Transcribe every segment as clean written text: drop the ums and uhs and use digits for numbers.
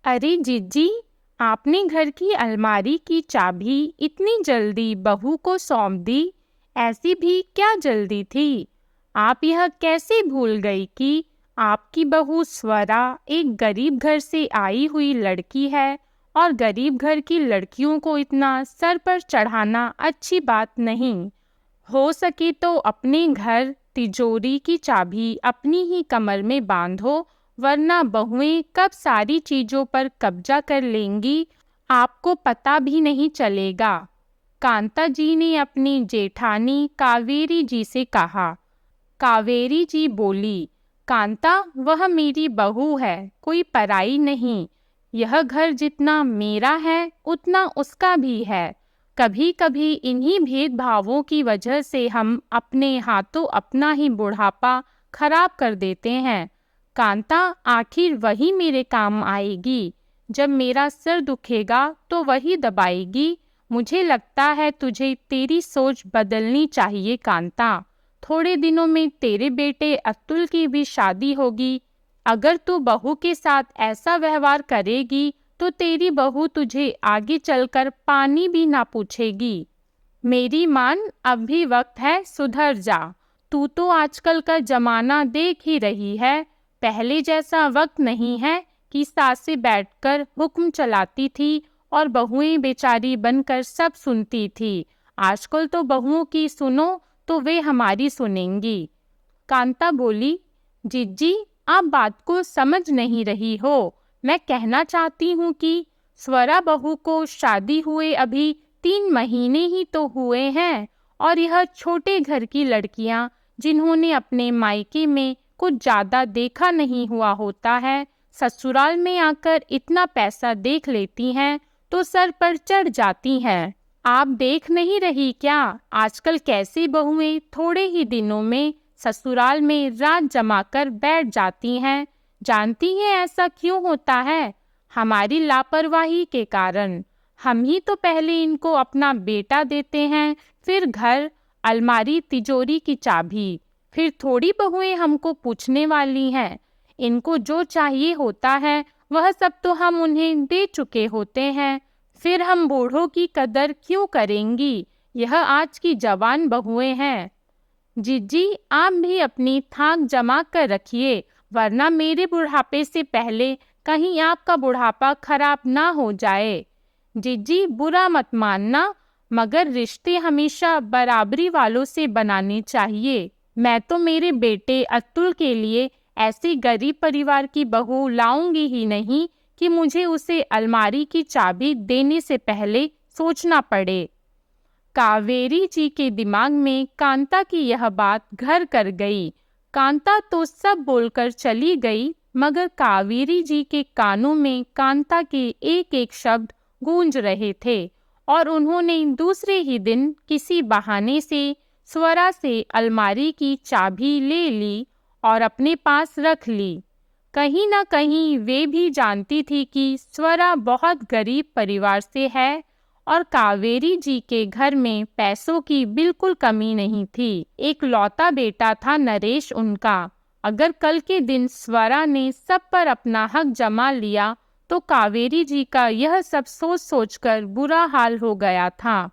अरे जीजी, आपने घर की अलमारी की चाबी इतनी जल्दी बहू को सौंप दी। ऐसी भी क्या जल्दी थी? आप यह कैसे भूल गई कि आपकी बहू स्वरा एक गरीब घर से आई हुई लड़की है और गरीब घर की लड़कियों को इतना सर पर चढ़ाना अच्छी बात नहीं। हो सके तो अपने घर तिजोरी की चाबी अपनी ही कमर में बांधो, वरना बहुएं कब सारी चीजों पर कब्जा कर लेंगी, आपको पता भी नहीं चलेगा। कांता जी ने अपनी जेठानी कावेरी जी से कहा। कावेरी जी बोली, कांता, वह मेरी बहू है, कोई पराई नहीं। यह घर जितना मेरा है उतना उसका भी है। कभी कभी इन्हीं भेदभावों की वजह से हम अपने हाथों अपना ही बुढ़ापा खराब कर देते हैं। कांता, आखिर वही मेरे काम आएगी। जब मेरा सिर दुखेगा तो वही दबाएगी। मुझे लगता है तुझे तेरी सोच बदलनी चाहिए कांता। थोड़े दिनों में तेरे बेटे अतुल की भी शादी होगी। अगर तू बहू के साथ ऐसा व्यवहार करेगी तो तेरी बहू तुझे आगे चलकर पानी भी ना पूछेगी। मेरी मान, अब भी वक्त है, सुधर जा। तू तो आजकल का जमाना देख ही रही है। पहले जैसा वक्त नहीं है कि सासें बैठकर हुक्म चलाती थी और बहुएं बेचारी बनकर सब सुनती थी। आजकल तो बहुओं की सुनो तो वे हमारी सुनेंगी। कांता बोली, जीजी, आप बात को समझ नहीं रही हो। मैं कहना चाहती हूँ कि स्वरा बहू को शादी हुए अभी 3 महीने ही तो हुए हैं, और यह छोटे घर की लड़कियां जिन्होंने अपने मायके में कुछ ज्यादा देखा नहीं हुआ होता है, ससुराल में आकर इतना पैसा देख लेती हैं तो सर पर चढ़ जाती हैं। आप देख नहीं रही क्या, आजकल कैसी बहुएं थोड़े ही दिनों में ससुराल में रात जमाकर बैठ जाती हैं। जानती हैं ऐसा क्यों होता है? हमारी लापरवाही के कारण। हम ही तो पहले इनको अपना बेटा देते हैं, फिर घर, अलमारी, तिजोरी की चाबी। फिर थोड़ी बहुएं हमको पूछने वाली हैं। इनको जो चाहिए होता है वह सब तो हम उन्हें दे चुके होते हैं। फिर हम बूढ़ों की कदर क्यों करेंगी? यह आज की जवान बहुएं हैं। जीजी, आप भी अपनी थाक जमा कर रखिए, वरना मेरे बुढ़ापे से पहले कहीं आपका बुढ़ापा खराब ना हो जाए। जीजी, बुरा मत मानना, मगर रिश्ते हमेशा बराबरी वालों से बनाने चाहिए। मैं तो मेरे बेटे अतुल के लिए ऐसी गरीब परिवार की बहू लाऊंगी ही नहीं कि मुझे उसे अलमारी की चाबी देने से पहले सोचना पड़े। कावेरी जी के दिमाग में कांता की यह बात घर कर गई। कांता तो सब बोलकर चली गई, मगर कावेरी जी के कानों में कांता के एक एक शब्द गूंज रहे थे, और उन्होंने दूसरे ही दिन किसी बहाने से स्वरा से अलमारी की चाबी ले ली और अपने पास रख ली। कहीं ना कहीं वे भी जानती थी कि स्वरा बहुत गरीब परिवार से है और कावेरी जी के घर में पैसों की बिल्कुल कमी नहीं थी। एक लौता बेटा था नरेश उनका। अगर कल के दिन स्वरा ने सब पर अपना हक जमा लिया तो कावेरी जी का यह सब सोच सोचकर बुरा हाल हो गया था।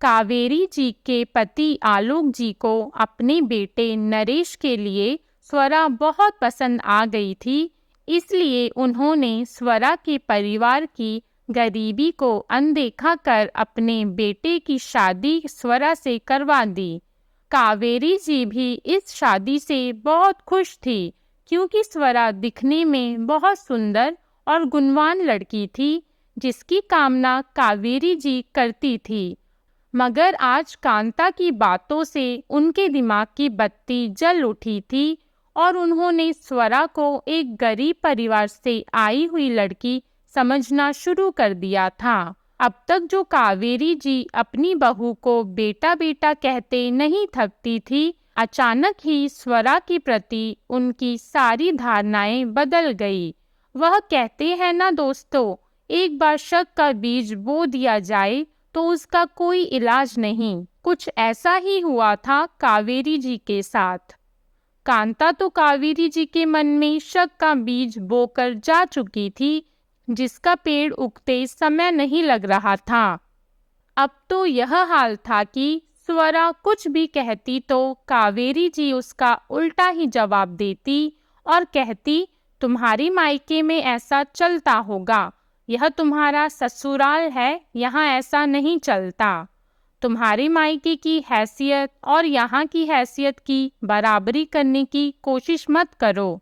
कावेरी जी के पति आलोक जी को अपने बेटे नरेश के लिए स्वरा बहुत पसंद आ गई थी, इसलिए उन्होंने स्वरा के परिवार की गरीबी को अनदेखा कर अपने बेटे की शादी स्वरा से करवा दी। कावेरी जी भी इस शादी से बहुत खुश थी, क्योंकि स्वरा दिखने में बहुत सुंदर और गुणवान लड़की थी, जिसकी कामना कावेरी जी करती थी। मगर आज कांता की बातों से उनके दिमाग की बत्ती जल उठी थी और उन्होंने स्वरा को एक गरीब परिवार से आई हुई लड़की समझना शुरू कर दिया था। अब तक जो कावेरी जी अपनी बहू को बेटा बेटा कहते नहीं थकती थी, अचानक ही स्वरा के प्रति उनकी सारी धारणाएं बदल गई। वह कहते हैं ना दोस्तों, एक बार शक का बीज बो दिया जाए तो उसका कोई इलाज नहीं। कुछ ऐसा ही हुआ था कावेरी जी के साथ। कांता तो कावेरी जी के मन में शक का बीज बोकर जा चुकी थी जिसका पेड़ उगते समय नहीं लग रहा था। अब तो यह हाल था कि स्वरा कुछ भी कहती तो कावेरी जी उसका उल्टा ही जवाब देती और कहती, तुम्हारी मायके में ऐसा चलता होगा, यह तुम्हारा ससुराल है, यहाँ ऐसा नहीं चलता। तुम्हारी मायके की हैसियत और यहाँ की हैसियत की बराबरी करने की कोशिश मत करो।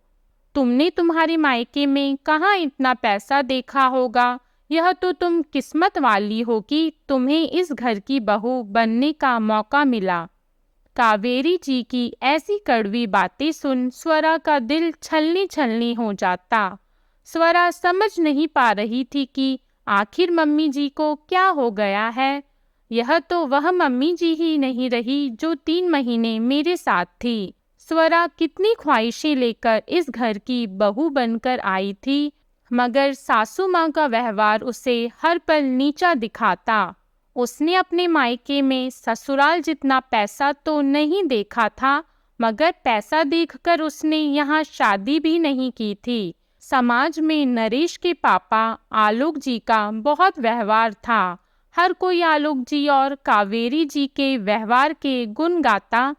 तुमने तुम्हारी मायके में कहाँ इतना पैसा देखा होगा, यह तो तुम किस्मत वाली हो कि तुम्हें इस घर की बहू बनने का मौका मिला। कावेरी जी की ऐसी कड़वी बातें सुन स्वरा का दिल छलनी छलनी हो जाता। स्वरा समझ नहीं पा रही थी कि आखिर मम्मी जी को क्या हो गया है। यह तो वह मम्मी जी ही नहीं रही जो 3 महीने मेरे साथ थी। स्वरा कितनी ख्वाहिशें लेकर इस घर की बहू बनकर आई थी, मगर सासू माँ का व्यवहार उसे हर पल नीचा दिखाता। उसने अपने मायके में ससुराल जितना पैसा तो नहीं देखा था, मगर पैसा देखकर उसने यहाँ शादी भी नहीं की थी। समाज में नरेश के पापा आलोक जी का बहुत व्यवहार था। हर कोई आलोक जी और कावेरी जी के व्यवहार के गुण गाता।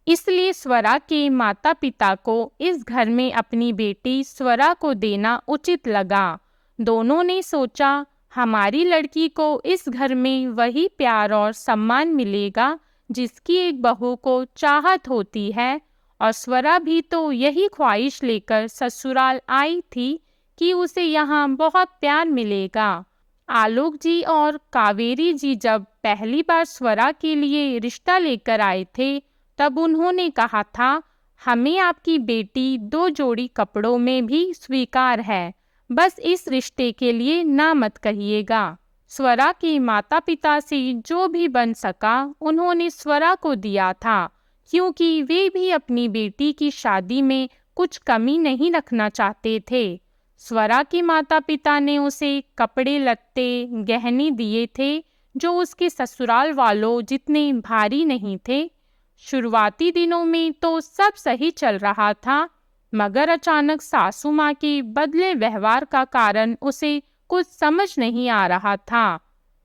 इसलिए स्वरा के माता पिता को इस घर में अपनी बेटी स्वरा को देना उचित लगा। दोनों ने सोचा, हमारी लड़की को इस घर में वही प्यार और सम्मान मिलेगा जिसकी एक बहू को चाहत होती है, और स्वरा भी तो यही ख्वाहिश लेकर ससुराल आई थी कि उसे यहाँ बहुत प्यार मिलेगा। आलोक जी और कावेरी जी जब पहली बार स्वरा के लिए रिश्ता लेकर आए थे, तब उन्होंने कहा था, हमें आपकी बेटी 2 जोड़ी कपड़ों में भी स्वीकार है, बस इस रिश्ते के लिए ना मत कहिएगा। स्वरा के माता पिता से जो भी बन सका उन्होंने स्वरा को दिया था, क्योंकि वे भी अपनी बेटी की शादी में कुछ कमी नहीं रखना चाहते थे। स्वरा के माता पिता ने उसे कपड़े लत्ते गहने दिए थे, जो उसके ससुराल वालों जितने भारी नहीं थे। शुरुआती दिनों में तो सब सही चल रहा था, मगर अचानक सासू माँ के बदले व्यवहार का कारण उसे कुछ समझ नहीं आ रहा था।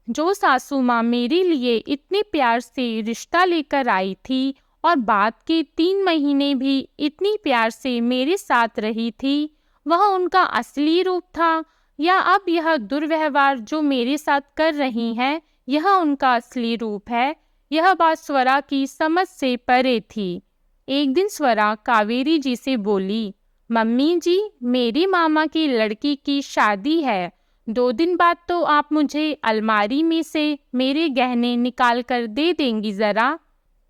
जो सासू माँ मेरे लिए इतने प्यार से रिश्ता लेकर आई थी और बाद के 3 महीने भी इतनी प्यार से मेरे साथ रही थी, वह उनका असली रूप था, या अब यह दुर्व्यवहार जो मेरे साथ कर रही हैं, यह उनका असली रूप है। यह बात स्वरा की समझ से परे थी। एक दिन स्वरा कावेरी जी से बोली, मम्मी जी, मेरी मामा की लड़की की शादी है, 2 दिन बाद तो आप मुझे अलमारी में से मेरे गहने निकाल कर दे देंगी जरा।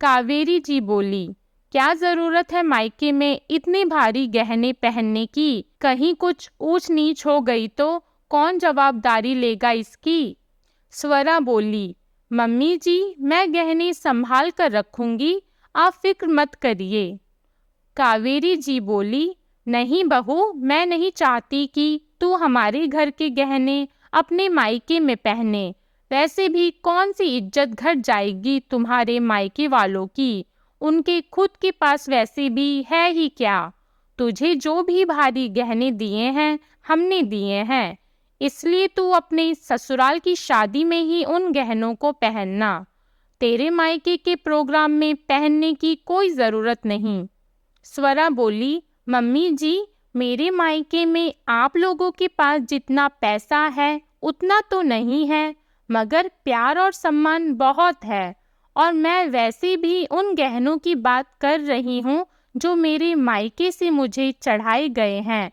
कावेरी जी बोली, क्या जरूरत है मायके में इतने भारी गहने पहनने की, कहीं कुछ ऊंच नीच हो गई तो कौन जवाबदारी लेगा इसकी। स्वरा बोली, मम्मी जी, मैं गहने संभाल कर रखूंगी, आप फिक्र मत करिए। कावेरी जी बोली, नहीं बहू, मैं नहीं चाहती कि तू हमारे घर के गहने अपने मायके में पहने। वैसे भी कौन सी इज्जत घट जाएगी तुम्हारे मायके वालों की, उनके खुद के पास वैसे भी है ही क्या। तुझे जो भी भारी गहने दिए हैं हमने दिए हैं, इसलिए तू अपने ससुराल की शादी में ही उन गहनों को पहनना, तेरे मायके के प्रोग्राम में पहनने की कोई ज़रूरत नहीं। स्वरा बोली, मम्मी जी, मेरे मायके में आप लोगों के पास जितना पैसा है उतना तो नहीं है, मगर प्यार और सम्मान बहुत है, और मैं वैसे भी उन गहनों की बात कर रही हूँ जो मेरे मायके से मुझे चढ़ाए गए हैं।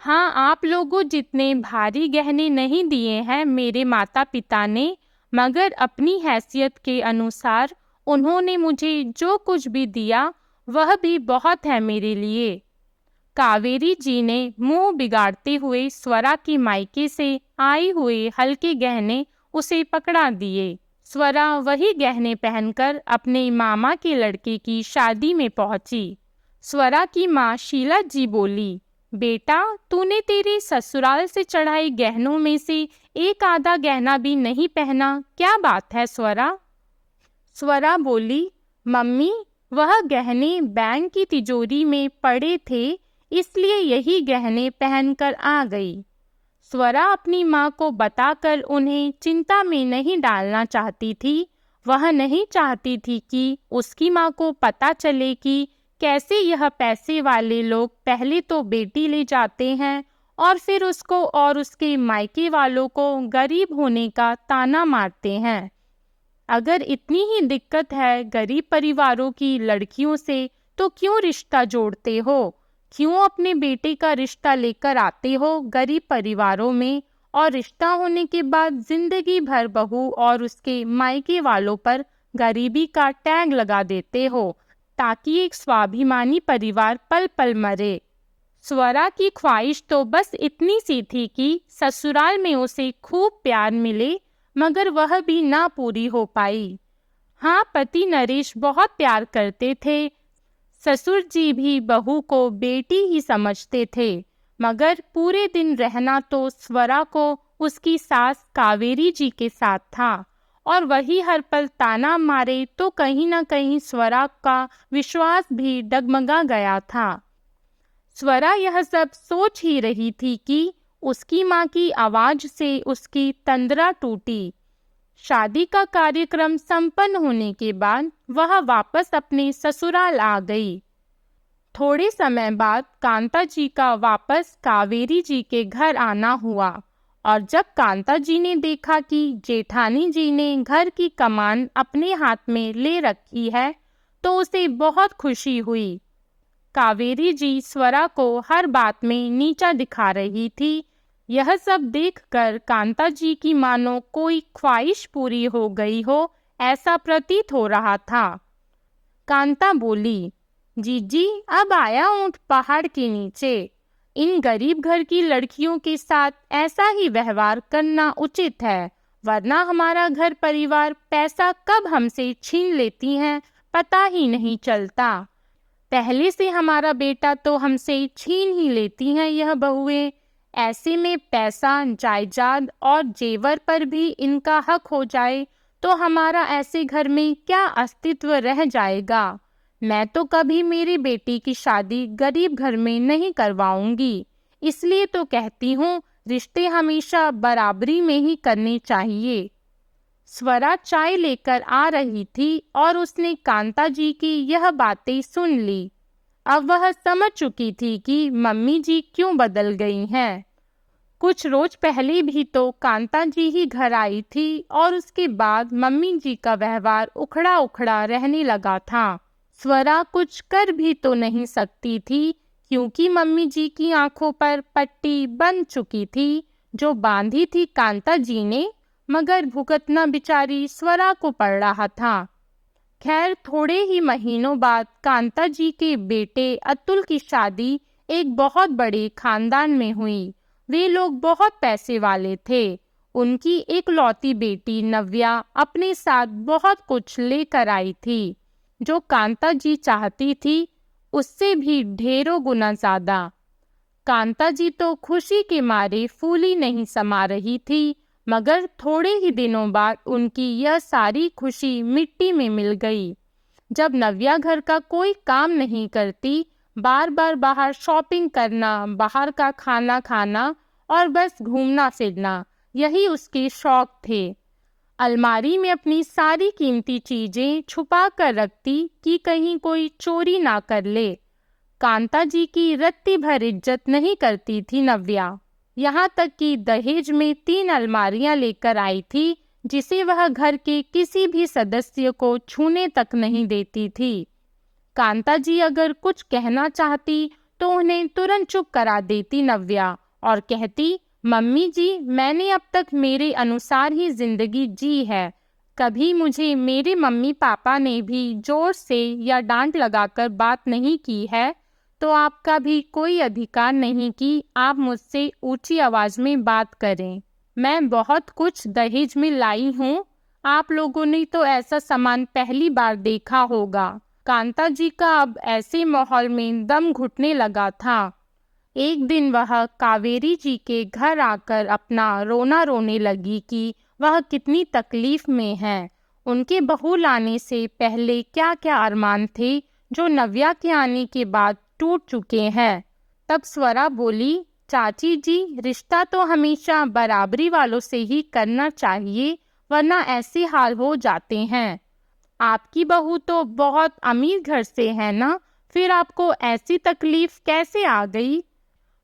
हाँ, आप लोगों जितने भारी गहने नहीं दिए हैं मेरे माता पिता ने, मगर अपनी हैसियत के अनुसार उन्होंने मुझे जो कुछ भी दिया वह भी बहुत है मेरे लिए। कावेरी जी ने मुंह बिगाड़ते हुए स्वरा के मायके से आए हुए हल्के गहने उसे पकड़ा दिए। स्वरा वही गहने पहनकर अपने मामा के लड़के की शादी में पहुंची। स्वरा की माँ शीला जी बोली, बेटा, तूने तेरे ससुराल से चढ़ाए गहनों में से एक आधा गहना भी नहीं पहना, क्या बात है स्वरा। स्वरा बोली, मम्मी, वह गहने बैंक की तिजोरी में पड़े थे, इसलिए यही गहने पहनकर आ गई। स्वरा अपनी माँ को बताकर उन्हें चिंता में नहीं डालना चाहती थी। वह नहीं चाहती थी कि उसकी माँ को पता चले कि कैसे यह पैसे वाले लोग पहले तो बेटी ले जाते हैं और फिर उसको और उसके मायके वालों को गरीब होने का ताना मारते हैं। अगर इतनी ही दिक्कत है गरीब परिवारों की लड़कियों से, तो क्यों रिश्ता जोड़ते हो? क्यों अपने बेटे का रिश्ता लेकर आते हो गरीब परिवारों में और रिश्ता होने के बाद जिंदगी भर बहू और उसके मायके वालों पर गरीबी का टैग लगा देते हो ताकि एक स्वाभिमानी परिवार पल पल मरे। स्वरा की ख्वाहिश तो बस इतनी सी थी कि ससुराल में उसे खूब प्यार मिले, मगर वह भी ना पूरी हो पाई। हाँ, पति नरेश बहुत प्यार करते थे। ससुर जी भी बहू को बेटी ही समझते थे, मगर पूरे दिन रहना तो स्वरा को उसकी सास कावेरी जी के साथ था और वही हर पल ताना मारे तो कहीं न कहीं स्वरा का विश्वास भी डगमगा गया था। स्वरा यह सब सोच ही रही थी कि उसकी माँ की आवाज से उसकी तंद्रा टूटी। शादी का कार्यक्रम संपन्न होने के बाद वह वापस अपने ससुराल आ गई। थोड़े समय बाद कांता जी का वापस कावेरी जी के घर आना हुआ और जब कांता जी ने देखा कि जेठानी जी ने घर की कमान अपने हाथ में ले रखी है तो उसे बहुत खुशी हुई। कावेरी जी स्वरा को हर बात में नीचा दिखा रही थी। यह सब देखकर कांता जी की मानो कोई ख्वाहिश पूरी हो गई हो ऐसा प्रतीत हो रहा था। कांता बोली, जीजी अब आया ऊंट पहाड़ के नीचे। इन गरीब घर की लड़कियों के साथ ऐसा ही व्यवहार करना उचित है, वरना हमारा घर परिवार पैसा कब हमसे छीन लेती हैं पता ही नहीं चलता। पहले से हमारा बेटा तो हमसे छीन ही लेती हैं यह बहुएं, ऐसे में पैसा जायदाद और जेवर पर भी इनका हक हो जाए तो हमारा ऐसे घर में क्या अस्तित्व रह जाएगा। मैं तो कभी मेरी बेटी की शादी गरीब घर में नहीं करवाऊंगी, इसलिए तो कहती हूँ रिश्ते हमेशा बराबरी में ही करने चाहिए। स्वरा चाय लेकर आ रही थी और उसने कांता जी की यह बातें सुन ली। अब वह समझ चुकी थी कि मम्मी जी क्यों बदल गई हैं। कुछ रोज पहले भी तो कांता जी ही घर आई थी और उसके बाद मम्मी जी का व्यवहार उखड़ा उखड़ा रहने लगा था। स्वरा कुछ कर भी तो नहीं सकती थी क्योंकि मम्मी जी की आंखों पर पट्टी बंध चुकी थी जो बांधी थी कांता जी ने, मगर भुगतना बेचारी स्वरा को पड़ रहा था। खैर, थोड़े ही महीनों बाद कांता जी के बेटे अतुल की शादी एक बहुत बड़े खानदान में हुई। वे लोग बहुत पैसे वाले थे। उनकी इकलौती बेटी नव्या अपने साथ बहुत कुछ लेकर आई थी, जो कांता जी चाहती थी उससे भी ढेरों गुना ज्यादा। कांता जी तो खुशी के मारे फूली नहीं समा रही थी, मगर थोड़े ही दिनों बाद उनकी यह सारी खुशी मिट्टी में मिल गई। जब नव्या घर का कोई काम नहीं करती, बार बार बाहर शॉपिंग करना, बाहर का खाना खाना और बस घूमना फिरना, यही उसके शौक थे। अलमारी में अपनी सारी कीमती चीजें छुपा कर रखती कि कहीं कोई चोरी ना कर ले। कांता जी की रत्ती भर इज्जत नहीं करती थी नव्या, यहाँ तक कि दहेज में 3 अलमारियां लेकर आई थी जिसे वह घर के किसी भी सदस्य को छूने तक नहीं देती थी। कांता जी अगर कुछ कहना चाहती तो उन्हें तुरंत चुप करा देती नव्या और कहती, मम्मी जी मैंने अब तक मेरे अनुसार ही जिंदगी जी है, कभी मुझे मेरे मम्मी पापा ने भी जोर से या डांट लगाकर बात नहीं की है, तो आपका भी कोई अधिकार नहीं कि आप मुझसे ऊंची आवाज में बात करें। मैं बहुत कुछ दहेज में लाई हूँ, आप लोगों ने तो ऐसा सामान पहली बार देखा होगा। कांता जी का अब ऐसे माहौल में दम घुटने लगा था। एक दिन वह कावेरी जी के घर आकर अपना रोना रोने लगी कि वह कितनी तकलीफ में है। उनके बहू लाने से पहले क्या क्या अरमान थे जो नव्या के आने के बाद टूट चुके हैं। तब स्वरा बोली, चाची जी, रिश्ता तो हमेशा बराबरी वालों से ही करना चाहिए, वरना ऐसे हाल हो जाते हैं। आपकी बहू तो बहुत अमीर घर से है ना, फिर आपको ऐसी तकलीफ कैसे आ गई?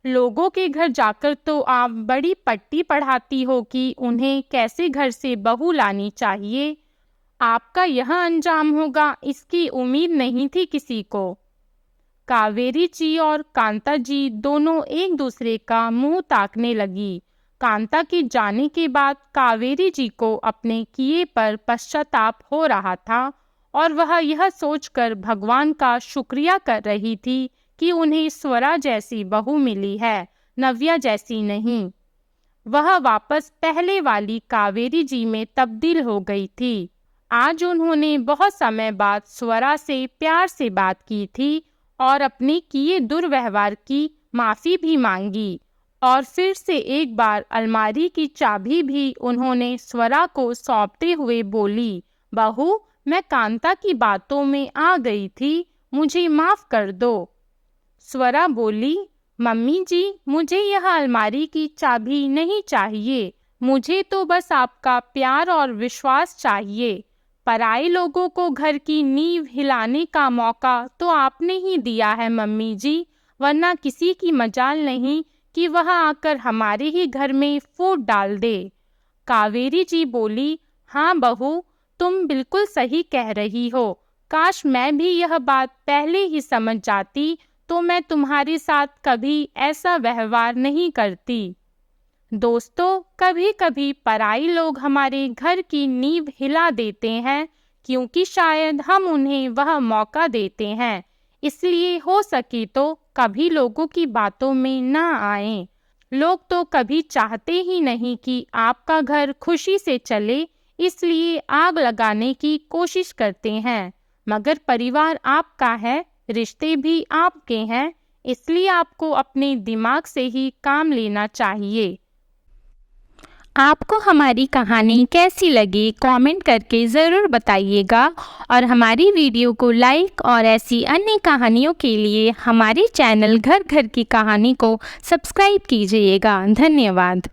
लोगों के घर जाकर तो आप बड़ी पट्टी पढ़ाती हो कि उन्हें कैसे घर से बहू लानी चाहिए। आपका यह अंजाम होगा, इसकी उम्मीद नहीं थी किसी को। कावेरी जी और कांता जी दोनों एक दूसरे का मुंह ताकने लगी। कांता के जाने के बाद कावेरी जी को अपने किए पर पश्चाताप हो रहा था और वह यह सोचकर भगवान का शुक्रिया कर रही थी कि उन्हें स्वरा जैसी बहू मिली है, नव्या जैसी नहीं। वह वापस पहले वाली कावेरी जी में तब्दील हो गई थी। आज उन्होंने बहुत समय बाद स्वरा से प्यार से बात की थी और अपने किए दुर्व्यवहार की माफ़ी भी मांगी, और फिर से एक बार अलमारी की चाबी भी उन्होंने स्वरा को सौंपते हुए बोली, बहू, मैं कांता की बातों में आ गई थी, मुझे माफ़ कर दो। स्वरा बोली, मम्मी जी, मुझे यह अलमारी की चाबी नहीं चाहिए, मुझे तो बस आपका प्यार और विश्वास चाहिए। पराए लोगों को घर की नींव हिलाने का मौका तो आपने ही दिया है मम्मी जी, वरना किसी की मजाल नहीं कि वह आकर हमारे ही घर में फूट डाल दे। कावेरी जी बोली, हाँ बहू, तुम बिल्कुल सही कह रही हो। काश मैं भी यह बात पहले ही समझ जाती तो मैं तुम्हारे साथ कभी ऐसा व्यवहार नहीं करती। दोस्तों, कभी कभी पराई लोग हमारे घर की नींव हिला देते हैं क्योंकि शायद हम उन्हें वह मौका देते हैं। इसलिए हो सके तो कभी लोगों की बातों में ना आएं। लोग तो कभी चाहते ही नहीं कि आपका घर खुशी से चले, इसलिए आग लगाने की कोशिश करते हैं। मगर परिवार आपका है, रिश्ते भी आपके हैं, इसलिए आपको अपने दिमाग से ही काम लेना चाहिए। आपको हमारी कहानी कैसी लगी कमेंट करके ज़रूर बताइएगा, और हमारी वीडियो को लाइक और ऐसी अन्य कहानियों के लिए हमारे चैनल घर घर की कहानी को सब्सक्राइब कीजिएगा। धन्यवाद।